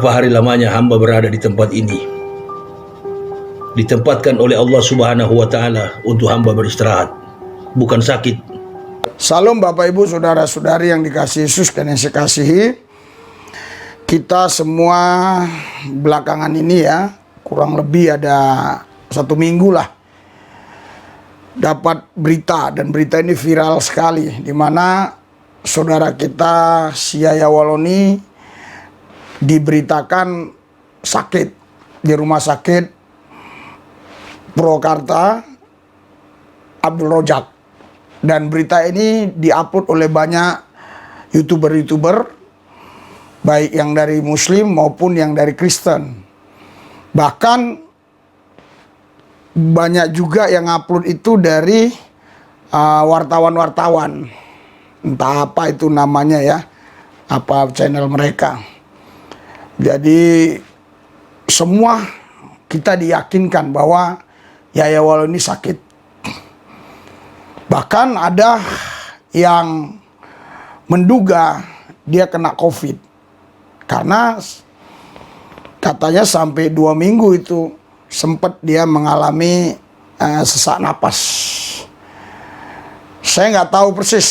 Berapa hari lamanya hamba berada di tempat ini, ditempatkan oleh Allah Subhanahu wa Ta'ala untuk hamba beristirahat, bukan sakit. Salam Bapak Ibu saudara-saudari yang dikasihi Yesus dan yang saya kasihi. Kita semua belakangan ini ya, kurang lebih ada 1 minggu lah, dapat berita, dan berita ini viral sekali, di mana saudara kita si Yaya Waloni diberitakan sakit di rumah sakit Purwakarta Abdul Rojak. Dan berita ini diupload oleh banyak YouTuber baik yang dari Muslim maupun yang dari Kristen. Bahkan banyak juga yang upload itu dari wartawan-wartawan, entah apa itu namanya ya, apa channel mereka. Jadi semua kita diyakinkan bahwa Yaya Waloni sakit. Bahkan ada yang menduga dia kena COVID, karena katanya sampai 2 minggu itu sempat dia mengalami sesak napas. Saya nggak tahu persis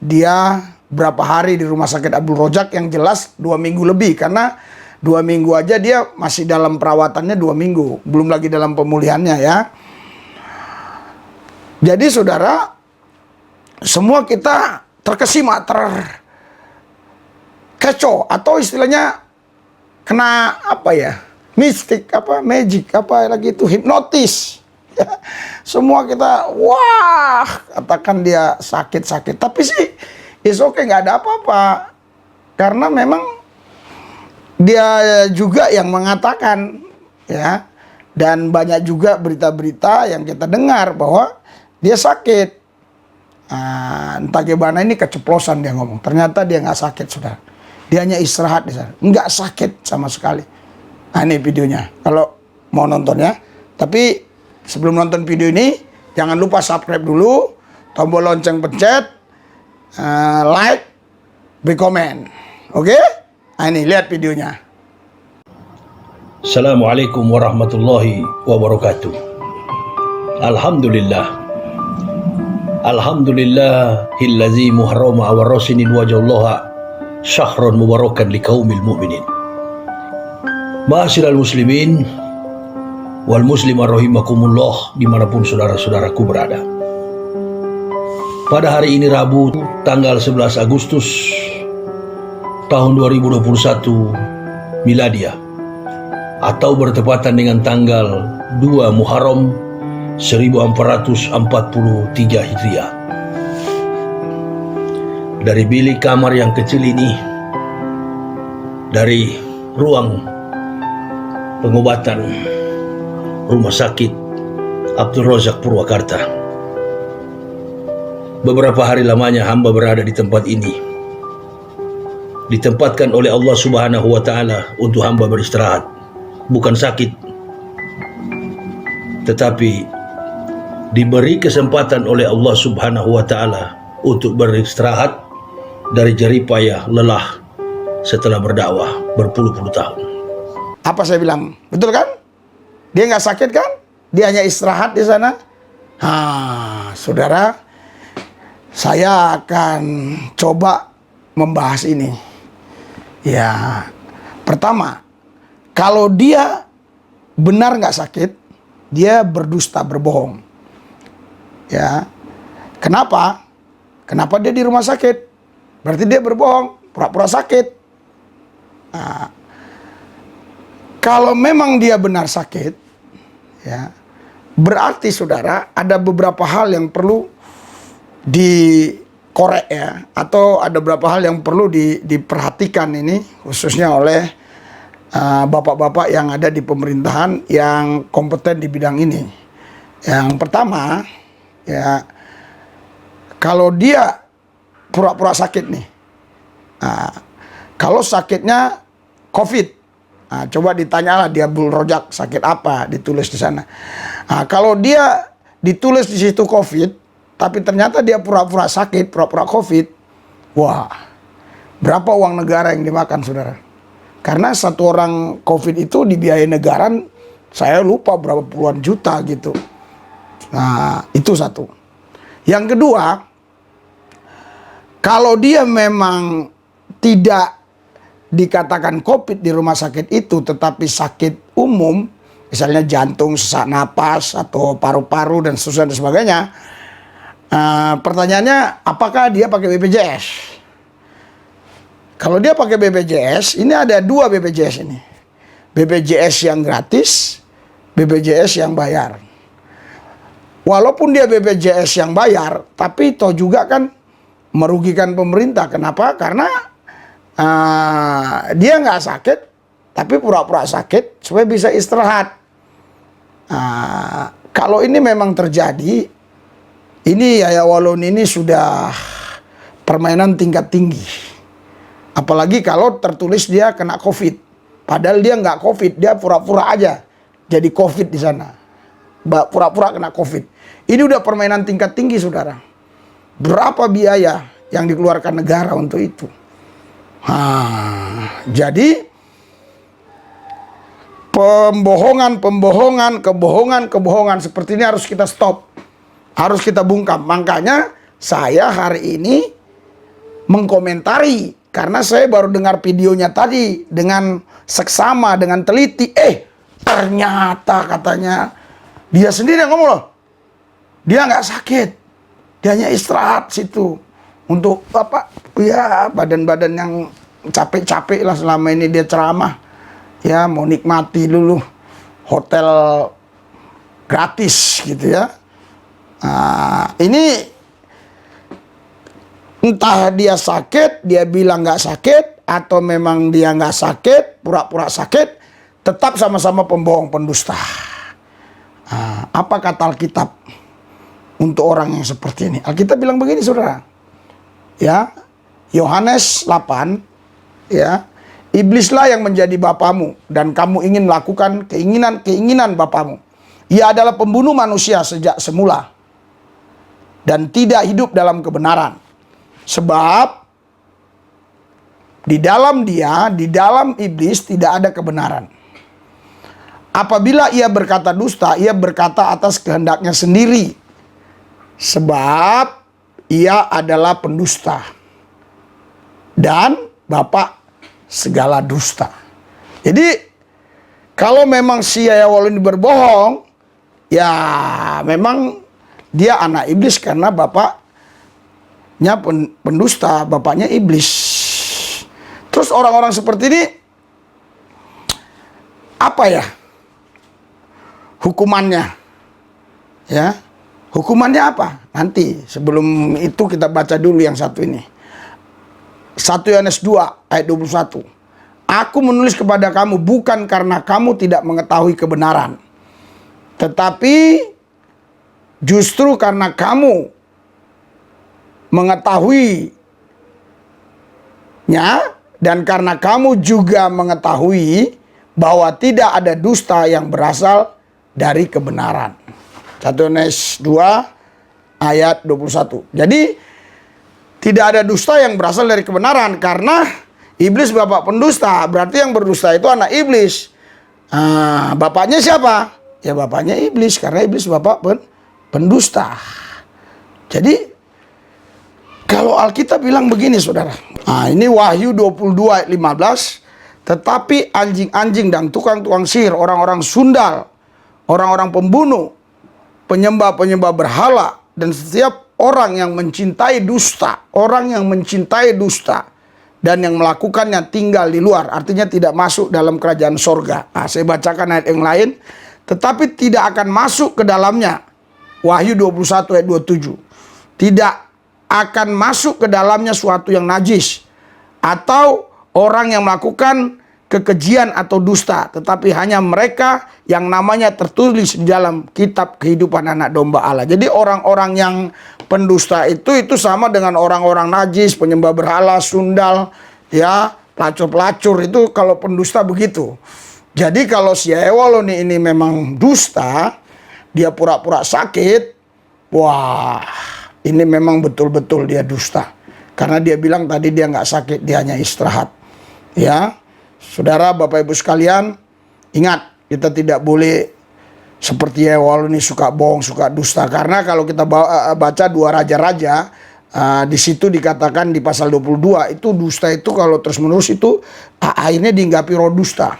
dia berapa hari di rumah sakit Abdul Rojak, yang jelas 2 minggu lebih, karena 2 minggu aja dia masih dalam perawatannya 2 minggu, belum lagi dalam pemulihannya ya. Jadi saudara, semua kita terkesima, terkecoh, atau istilahnya kena apa ya, mistik, apa magic, apa lagi itu, hipnotis ya. Semua kita wah katakan dia sakit, tapi sih it's okay, nggak ada apa-apa, karena memang dia juga yang mengatakan ya, dan banyak juga berita-berita yang kita dengar bahwa dia sakit. Entah gimana, ini keceplosan dia ngomong, ternyata dia nggak sakit saudara, dia hanya istirahat di sana, nggak sakit sama sekali. Nah ini videonya kalau mau nonton ya, tapi sebelum nonton video ini jangan lupa subscribe dulu, tombol lonceng pencet, like, beri komen, oke? Nah ini lihat videonya. Assalamualaikum warahmatullahi wabarakatuh. Alhamdulillahillazi muharrama wa rasinin wajallaha syahran mubarakan liqaumil mu'minin. Ma'asyiral muslimin wal muslimah rahimakumullah, dimanapun saudara-saudaraku berada. Pada hari ini Rabu tanggal 11 Agustus tahun 2021 Miladiah, atau bertepatan dengan tanggal 2 Muharram 1443 Hijriah. Dari bilik kamar yang kecil ini, dari ruang pengobatan Rumah Sakit Abdul Rojak Purwakarta, beberapa hari lamanya hamba berada di tempat ini, ditempatkan oleh Allah Subhanahu wa Ta'ala untuk hamba beristirahat, bukan sakit, tetapi diberi kesempatan oleh Allah Subhanahu wa Ta'ala untuk beristirahat dari jeripayah lelah setelah berdakwah berpuluh-puluh tahun. Apa saya bilang? Betul kan? Dia nggak sakit kan? Dia hanya istirahat di sana. Saudara, saya akan coba membahas ini. Ya, pertama, kalau dia benar nggak sakit, dia berdusta, berbohong. Ya, kenapa? Kenapa dia di rumah sakit? Berarti dia berbohong, pura-pura sakit. Nah, kalau memang dia benar sakit, ya, berarti saudara ada beberapa hal yang perlu dikorek ya, atau ada beberapa hal yang perlu diperhatikan ini, khususnya oleh bapak-bapak yang ada di pemerintahan yang kompeten di bidang ini. Yang pertama, ya, kalau dia pura-pura sakit nih, kalau sakitnya COVID, coba ditanyalah dia Abdul Rojak sakit apa, ditulis di sana. Kalau dia ditulis di situ COVID, tapi ternyata dia pura-pura sakit, pura-pura COVID, wah, berapa uang negara yang dimakan saudara? Karena satu orang COVID itu dibiayai negara, saya lupa berapa puluhan juta gitu. Nah, itu satu. Yang kedua, kalau dia memang tidak dikatakan COVID di rumah sakit itu, tetapi sakit umum, misalnya jantung, sesak napas, atau paru-paru, dan seterusnya dan sebagainya, pertanyaannya, apakah dia pakai BPJS? Kalau dia pakai BPJS, ini ada dua BPJS ini. BPJS yang gratis, BPJS yang bayar. Walaupun dia BPJS yang bayar, tapi toh juga kan merugikan pemerintah. Kenapa? Karena dia nggak sakit, tapi pura-pura sakit supaya bisa istirahat. Kalau ini memang terjadi, ini Yahya Wallon ini sudah permainan tingkat tinggi. Apalagi kalau tertulis dia kena COVID. Padahal dia nggak COVID, dia pura-pura aja jadi COVID di sana. Pura-pura kena COVID. Ini udah permainan tingkat tinggi, saudara. Berapa biaya yang dikeluarkan negara untuk itu? Jadi kebohongan seperti ini harus kita stop. Harus kita bungkam. Makanya saya hari ini mengkomentari, karena saya baru dengar videonya tadi dengan seksama, dengan teliti. Ternyata katanya dia sendiri yang ngomong loh. Dia nggak sakit. Dia hanya istirahat situ. Untuk apa? Ya badan-badan yang capek-capek lah selama ini dia ceramah. Ya mau nikmati dulu hotel gratis gitu ya. Ini entah dia sakit, dia bilang nggak sakit, atau memang dia nggak sakit, pura-pura sakit, tetap sama-sama pembohong, pendusta. Apa kata Alkitab untuk orang yang seperti ini? Alkitab bilang begini, saudara. Ya, Yohanes 8, ya, iblislah yang menjadi bapamu dan kamu ingin melakukan keinginan bapamu. Ia adalah pembunuh manusia sejak semula dan tidak hidup dalam kebenaran. Sebab di dalam dia, di dalam iblis tidak ada kebenaran. Apabila ia berkata dusta, ia berkata atas kehendaknya sendiri. Sebab ia adalah pendusta dan bapa segala dusta. Jadi kalau memang si Yahya Wallon ini berbohong, ya memang dia anak iblis karena bapaknya pendusta, bapaknya iblis. Terus orang-orang seperti ini apa ya hukumannya? Ya, hukumannya apa? Nanti sebelum itu kita baca dulu yang satu ini. 1 Yohanes 2 ayat 21. Aku menulis kepada kamu bukan karena kamu tidak mengetahui kebenaran, tetapi justru karena kamu mengetahuinya dan karena kamu juga mengetahui bahwa tidak ada dusta yang berasal dari kebenaran. 1 Yohanes 2 ayat 21. Jadi tidak ada dusta yang berasal dari kebenaran karena iblis bapak pendusta. Berarti yang berdusta itu anak iblis. Bapaknya siapa? Ya bapaknya iblis karena iblis bapak pendusta. Jadi kalau Alkitab bilang begini, saudara. Ini Wahyu 22 ayat 15. Tetapi anjing-anjing dan tukang-tukang sihir, orang-orang sundal, orang-orang pembunuh, penyembah-penyembah berhala, dan setiap orang yang mencintai dusta, dan yang melakukannya tinggal di luar, artinya tidak masuk dalam kerajaan sorga. Saya bacakan ayat yang lain. Tetapi tidak akan masuk ke dalamnya. Wahyu 21 ayat 27. Tidak akan masuk ke dalamnya suatu yang najis, atau orang yang melakukan kekejian atau dusta, tetapi hanya mereka yang namanya tertulis di dalam kitab kehidupan anak domba Allah. Jadi orang-orang yang pendusta itu sama dengan orang-orang najis, penyembah berhala, sundal, ya, pelacur-pelacur. Itu kalau pendusta begitu. Jadi kalau si Yahya Wallon ini memang dusta, dia pura-pura sakit, wah, ini memang betul-betul dia dusta. Karena dia bilang tadi dia nggak sakit, dia hanya istirahat. Ya, Saudara, Bapak Ibu sekalian, ingat, kita tidak boleh seperti Yewal ini suka bohong, suka dusta. Karena kalau kita baca 2 Raja-Raja, di situ dikatakan di pasal 22, itu dusta itu kalau terus-menerus itu akhirnya dihinggapi roh dusta.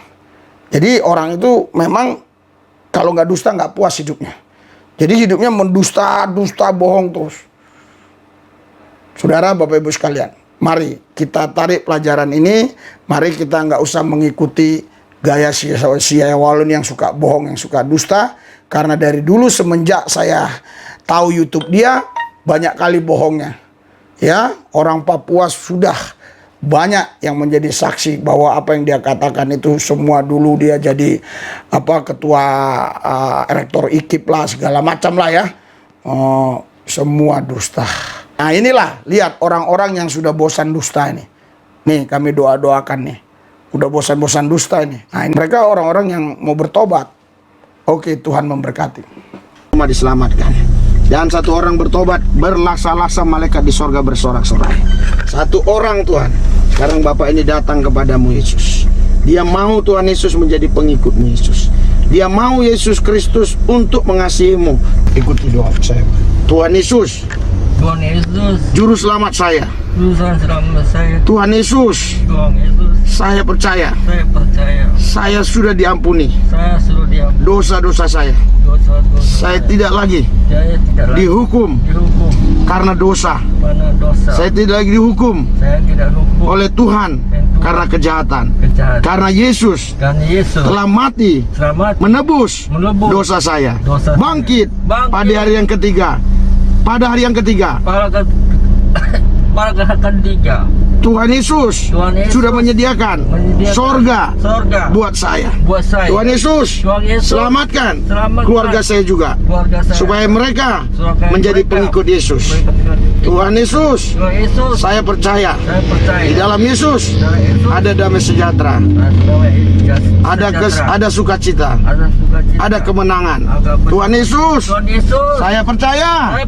Jadi orang itu memang kalau nggak dusta nggak puas hidupnya. Jadi hidupnya mendusta, bohong terus. Saudara, Bapak Ibu sekalian, mari kita tarik pelajaran ini. Mari kita nggak usah mengikuti gaya si Yewalun yang suka bohong, yang suka dusta. Karena dari dulu semenjak saya tahu YouTube dia, banyak kali bohongnya. Ya, orang Papua sudah banyak yang menjadi saksi bahwa apa yang dia katakan itu semua dulu dia jadi ketua rektor IKIP lah, segala macam lah ya. Semua dusta. Nah inilah, lihat orang-orang yang sudah bosan dusta ini. Nih kami doakan nih. Udah bosan-bosan dusta ini. Nah ini mereka orang-orang yang mau bertobat. Oke, Tuhan memberkati. Cuma diselamatkan. Dan satu orang bertobat, berlaksa-laksa malaikat di sorga bersorak-sorai. Satu orang Tuhan. Sekarang Bapak ini datang kepadamu Yesus. Dia mau Tuhan Yesus menjadi pengikutmu Yesus. Dia mau Yesus Kristus untuk mengasihimu. Ikuti doa saya. Tuhan Yesus. Tuhan Yesus, Juru selamat saya. Juru selamat saya. Tuhan Yesus. Tuhan Yesus, Saya percaya. saya percaya. Saya sudah diampuni. Saya sudah diampuni Dosa-dosa saya. dosa-dosa. Saya tidak lagi Saya tidak lagi dihukum dihukum karena dosa. karena dosa. Saya tidak lagi dihukum Saya tidak hukum oleh Tuhan karena kejahatan. kejahatan. Karena Yesus Karena Yesus telah mati selamat menebus menebus dosa saya. dosa saya. Bangkit pada hari yang ketiga. Pada hari yang ketiga, pada ketiga. Tuhan Yesus sudah menyediakan sorga buat saya. Tuhan Yesus, selamatkan keluarga saya juga, supaya mereka menjadi pengikut Yesus. Tuhan Yesus, saya percaya di dalam Yesus ada damai sejahtera, ada sukacita, ada kemenangan. Tuhan Yesus, saya percaya,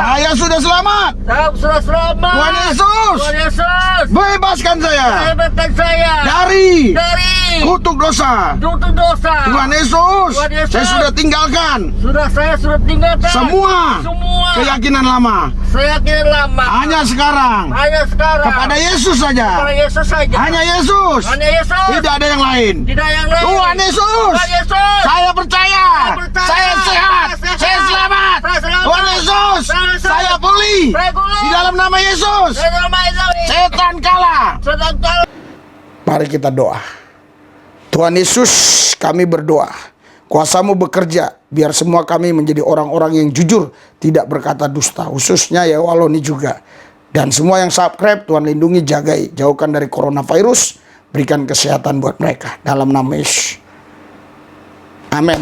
saya sudah selamat. Tuhan Yesus, bebaskan saya dari kutuk dosa. Tuhan Yesus, saya sudah tinggalkan semua keyakinan lama. Hanya sekarang kepada Yesus saja. Hanya Yesus. Tidak ada yang lain. Tuhan Yesus, saya percaya. Saya sehat. Saya selamat. Tuhan Yesus, saya pulih. Di dalam nama Yesus, setan kalah. Mari kita doa. Tuhan Yesus, kami berdoa, kuasa-Mu bekerja, biar semua kami menjadi orang-orang yang jujur, tidak berkata dusta, khususnya ya Waloni juga. Dan semua yang subscribe, Tuhan lindungi, jagai, jauhkan dari coronavirus, berikan kesehatan buat mereka. Dalam nama Yesus. Amin.